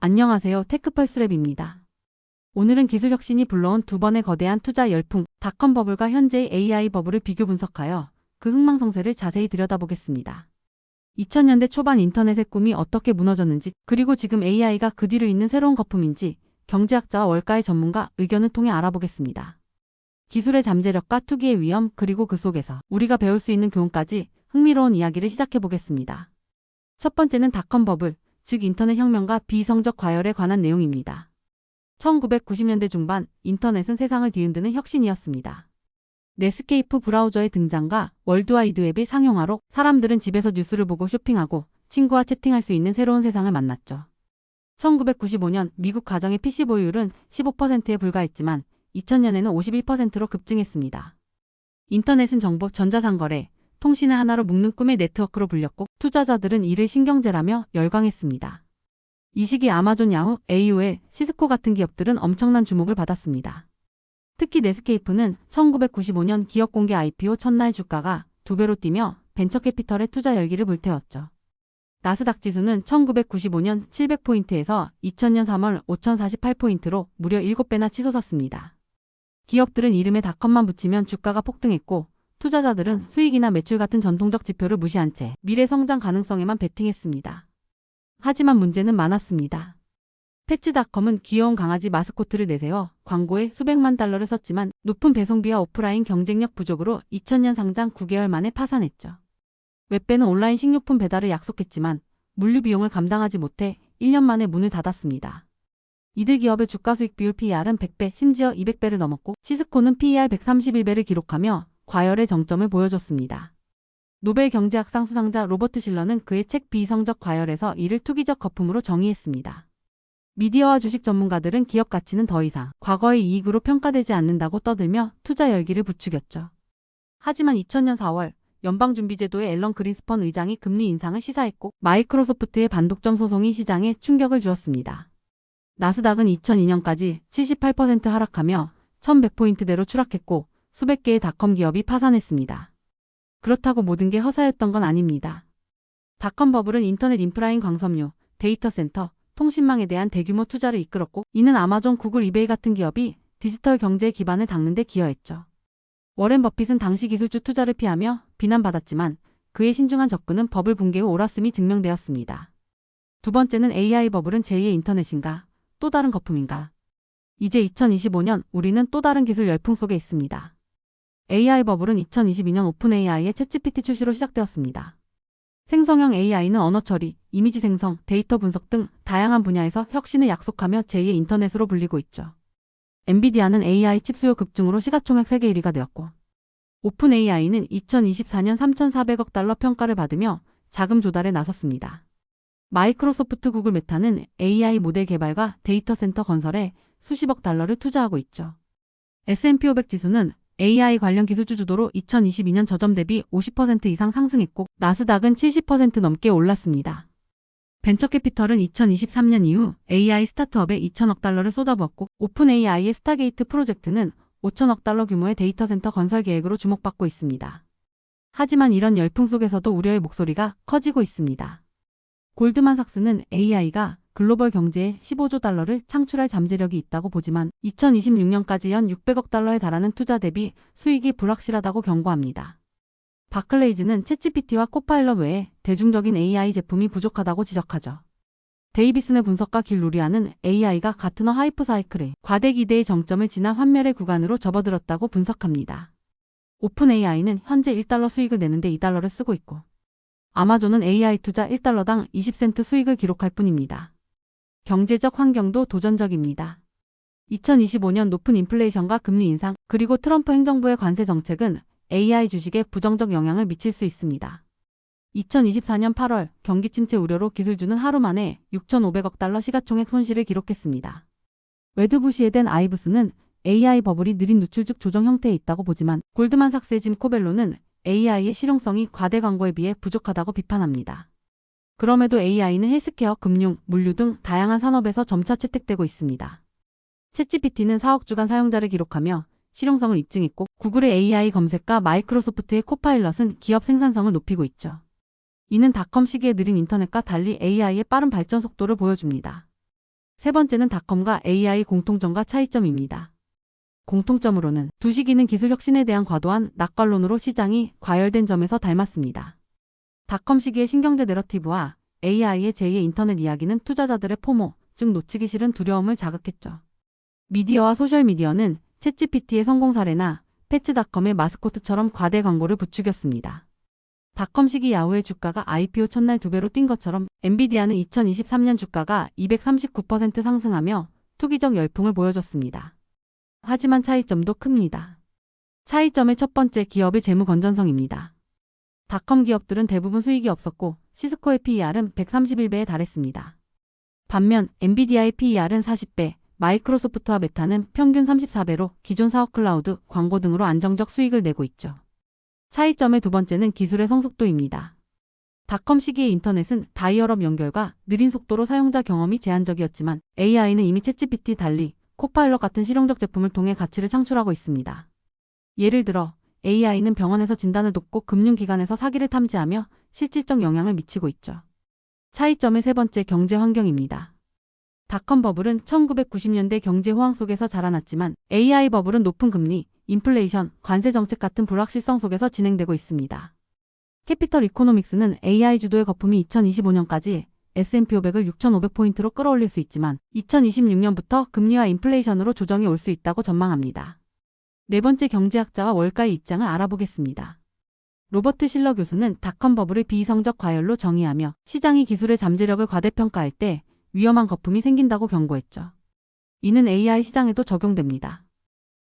안녕하세요. 테크펄스랩입니다. 오늘은 기술 혁신이 불러온 두 번의 거대한 투자 열풍, 닷컴 버블과 현재의 AI 버블을 비교 분석하여 그 흥망성쇠를 자세히 들여다보겠습니다. 2000년대 초반 인터넷의 꿈이 어떻게 무너졌는지, 그리고 지금 AI가 그 뒤를 잇는 새로운 거품인지 경제학자와 월가의 전문가 의견을 통해 알아보겠습니다. 기술의 잠재력과 투기의 위험, 그리고 그 속에서 우리가 배울 수 있는 교훈까지 흥미로운 이야기를 시작해보겠습니다. 첫 번째는 닷컴 버블, 즉 인터넷 혁명과 비이성적 과열에 관한 내용입니다. 1990년대 중반 인터넷은 세상을 뒤흔드는 혁신이었습니다. 넷스케이프 브라우저의 등장과 월드와이드 웹의 상용화로 사람들은 집에서 뉴스를 보고 쇼핑하고 친구와 채팅할 수 있는 새로운 세상을 만났죠. 1995년 미국 가정의 PC 보유율은 15%에 불과했지만 2000년에는 51%로 급증했습니다. 인터넷은 정보, 전자상거래, 통신을 하나로 묶는 꿈의 네트워크로 불렸고 투자자들은 이를 신경제라며 열광했습니다. 이 시기 아마존, 야후, AOL, 시스코 같은 기업들은 엄청난 주목을 받았습니다. 특히 넷스케이프는 1995년 기업 공개 IPO 첫날 주가가 2배로 뛰며 벤처캐피털의 투자 열기를 불태웠죠. 나스닥 지수는 1995년 700포인트에서 2000년 3월 5048포인트로 무려 7배나 치솟았습니다. 기업들은 이름에 닷컴만 붙이면 주가가 폭등했고 투자자들은 수익이나 매출 같은 전통적 지표를 무시한 채 미래 성장 가능성에만 베팅했습니다. 하지만 문제는 많았습니다. 패치닷컴은 귀여운 강아지 마스코트를 내세워 광고에 수백만 달러를 썼지만 높은 배송비와 오프라인 경쟁력 부족으로 2000년 상장 9개월 만에 파산했죠. 웹배는 온라인 식료품 배달을 약속했지만 물류 비용을 감당하지 못해 1년 만에 문을 닫았습니다. 이들 기업의 주가 수익 비율 PER은 100배, 심지어 200배를 넘었고 시스코는 PER 131배를 기록하며 과열의 정점을 보여줬습니다. 노벨 경제학상 수상자 로버트 실러는 그의 책 비이성적 과열에서 이를 투기적 거품으로 정의했습니다. 미디어와 주식 전문가들은 기업 가치는 더 이상 과거의 이익으로 평가되지 않는다고 떠들며 투자 열기를 부추겼죠. 하지만 2000년 4월 연방준비제도의 앨런 그린스펀 의장이 금리 인상을 시사했고 마이크로소프트의 반독점 소송이 시장에 충격을 주었습니다. 나스닥은 2002년까지 78% 하락하며 1100포인트대로 추락했고 수백 개의 닷컴 기업이 파산했습니다. 그렇다고 모든 게 허사였던 건 아닙니다. 닷컴 버블은 인터넷 인프라인 광섬유, 데이터 센터, 통신망에 대한 대규모 투자를 이끌었고 이는 아마존, 구글, 이베이 같은 기업이 디지털 경제의 기반을 닦는 데 기여했죠. 워렌 버핏은 당시 기술주 투자를 피하며 비난받았지만 그의 신중한 접근은 버블 붕괴 후 옳았음이 증명되었습니다. 두 번째는 AI 버블은 제2의 인터넷인가? 또 다른 거품인가? 이제 2025년 우리는 또 다른 기술 열풍 속에 있습니다. AI 버블은 2022년 오픈 AI의 챗GPT 출시로 시작되었습니다. 생성형 AI는 언어 처리, 이미지 생성, 데이터 분석 등 다양한 분야에서 혁신을 약속하며 제2의 인터넷으로 불리고 있죠. 엔비디아는 AI 칩 수요 급증으로 시가총액 세계 1위가 되었고 오픈 AI는 2024년 3,400억 달러 평가를 받으며 자금 조달에 나섰습니다. 마이크로소프트, 구글, 메타는 AI 모델 개발과 데이터 센터 건설에 수십억 달러를 투자하고 있죠. S&P 500 지수는 AI 관련 기술주 주도로 2022년 저점 대비 50% 이상 상승했고 나스닥은 70% 넘게 올랐습니다. 벤처캐피털은 2023년 이후 AI 스타트업에 2천억 달러를 쏟아부었고 오픈 AI의 스타게이트 프로젝트는 5천억 달러 규모의 데이터 센터 건설 계획으로 주목받고 있습니다. 하지만 이런 열풍 속에서도 우려의 목소리가 커지고 있습니다. 골드만삭스는 AI가 글로벌 경제에 15조 달러를 창출할 잠재력이 있다고 보지만 2026년까지 연 600억 달러에 달하는 투자 대비 수익이 불확실하다고 경고합니다. 바클레이즈는 챗GPT와 코파일럿 외에 대중적인 AI 제품이 부족하다고 지적하죠. 데이비슨의 분석가 길 루리아는 AI가 가트너 하이프 사이클의 과대 기대의 정점을 지나 환멸의 구간으로 접어들었다고 분석합니다. 오픈 AI는 현재 1달러 수익을 내는데 2달러를 쓰고 있고 아마존은 AI 투자 1달러당 20센트 수익을 기록할 뿐입니다. 경제적 환경도 도전적입니다. 2025년 높은 인플레이션과 금리 인상, 그리고 트럼프 행정부의 관세 정책은 AI 주식에 부정적 영향을 미칠 수 있습니다. 2024년 8월 경기 침체 우려로 기술주는 하루 만에 6,500억 달러 시가총액 손실을 기록했습니다. 웨드부시에 아이브스는 AI 버블이 느린 누출적 조정 형태에 있다고 보지만 골드만삭스의 짐 코벨로는 AI의 실용성이 과대 광고에 비해 부족하다고 비판합니다. 그럼에도 AI는 헬스케어, 금융, 물류 등 다양한 산업에서 점차 채택되고 있습니다. 챗GPT는 4억 주간 사용자를 기록하며 실용성을 입증했고 구글의 AI 검색과 마이크로소프트의 코파일럿은 기업 생산성을 높이고 있죠. 이는 닷컴 시기의 느린 인터넷과 달리 AI의 빠른 발전 속도를 보여줍니다. 세 번째는 닷컴과 AI 공통점과 차이점입니다. 공통점으로는 두 시기는 기술 혁신에 대한 과도한 낙관론으로 시장이 과열된 점에서 닮았습니다. 닷컴 시기의 신경제 내러티브와 AI의 제2의 인터넷 이야기는 투자자들의 포모, 즉 놓치기 싫은 두려움을 자극했죠. 미디어와 소셜미디어는 챗GPT의 성공 사례나 패치닷컴의 마스코트처럼 과대 광고를 부추겼습니다. 닷컴 시기 야후의 주가가 IPO 첫날 2배로 뛴 것처럼 엔비디아는 2023년 주가가 239% 상승하며 투기적 열풍을 보여줬습니다. 하지만 차이점도 큽니다. 차이점의 첫 번째, 기업의 재무 건전성입니다. 닷컴 기업들은 대부분 수익이 없었고 시스코의 PER은 131배에 달했습니다. 반면 엔비디아의 PER은 40배, 마이크로소프트와 메타는 평균 34배로 기존 사업 클라우드, 광고 등으로 안정적 수익을 내고 있죠. 차이점의 두 번째는 기술의 성숙도입니다. 닷컴 시기의 인터넷은 다이얼업 연결과 느린 속도로 사용자 경험이 제한적이었지만 AI는 이미 챗GPT 달리 코파일럿 같은 실용적 제품을 통해 가치를 창출하고 있습니다. 예를 들어 AI는 병원에서 진단을 돕고 금융기관에서 사기를 탐지하며 실질적 영향을 미치고 있죠. 차이점의 세 번째, 경제 환경입니다. 닷컴 버블은 1990년대 경제 호황 속에서 자라났지만 AI 버블은 높은 금리, 인플레이션, 관세 정책 같은 불확실성 속에서 진행되고 있습니다. 캐피털 이코노믹스는 AI 주도의 거품이 2025년까지 S&P 500을 6,500포인트로 끌어올릴 수 있지만 2026년부터 금리와 인플레이션으로 조정이 올 수 있다고 전망합니다. 네 번째, 경제학자와 월가의 입장을 알아보겠습니다. 로버트 실러 교수는 닷컴 버블을 비이성적 과열로 정의하며 시장이 기술의 잠재력을 과대평가할 때 위험한 거품이 생긴다고 경고했죠. 이는 AI 시장에도 적용됩니다.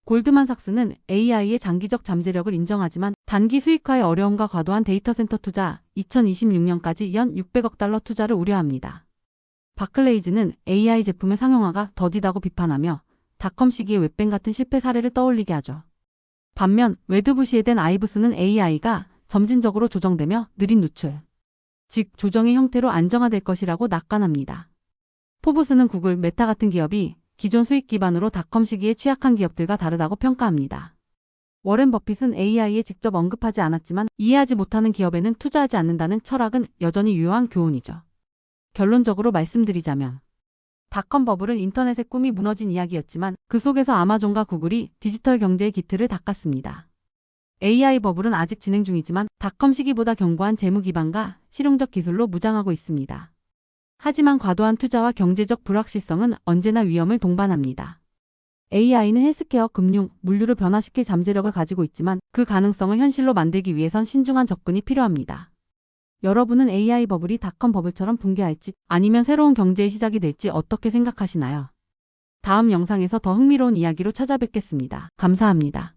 골드만삭스는 AI의 장기적 잠재력을 인정하지만 단기 수익화의 어려움과 과도한 데이터 센터 투자, 2026년까지 연 600억 달러 투자를 우려합니다. 바클레이즈는 AI 제품의 상용화가 더디다고 비판하며 닷컴 시기의 웹뱅 같은 실패 사례를 떠올리게 하죠. 반면 웨드부시에 된 아이브스는 AI가 점진적으로 조정되며 느린 누출, 즉 조정의 형태로 안정화될 것이라고 낙관합니다. 포브스는 구글, 메타 같은 기업이 기존 수익 기반으로 닷컴 시기에 취약한 기업들과 다르다고 평가합니다. 워렌 버핏은 AI에 직접 언급하지 않았지만 이해하지 못하는 기업에는 투자하지 않는다는 철학은 여전히 유효한 교훈이죠. 결론적으로 말씀드리자면 닷컴 버블은 인터넷의 꿈이 무너진 이야기였지만 그 속에서 아마존과 구글이 디지털 경제의 기틀을 닦았습니다. AI 버블은 아직 진행 중이지만 닷컴 시기보다 견고한 재무 기반과 실용적 기술로 무장하고 있습니다. 하지만 과도한 투자와 경제적 불확실성은 언제나 위험을 동반합니다. AI는 헬스케어, 금융, 물류를 변화시킬 잠재력을 가지고 있지만 그 가능성을 현실로 만들기 위해선 신중한 접근이 필요합니다. 여러분은 AI 버블이 닷컴 버블처럼 붕괴할지 아니면 새로운 경제의 시작이 될지 어떻게 생각하시나요? 다음 영상에서 더 흥미로운 이야기로 찾아뵙겠습니다. 감사합니다.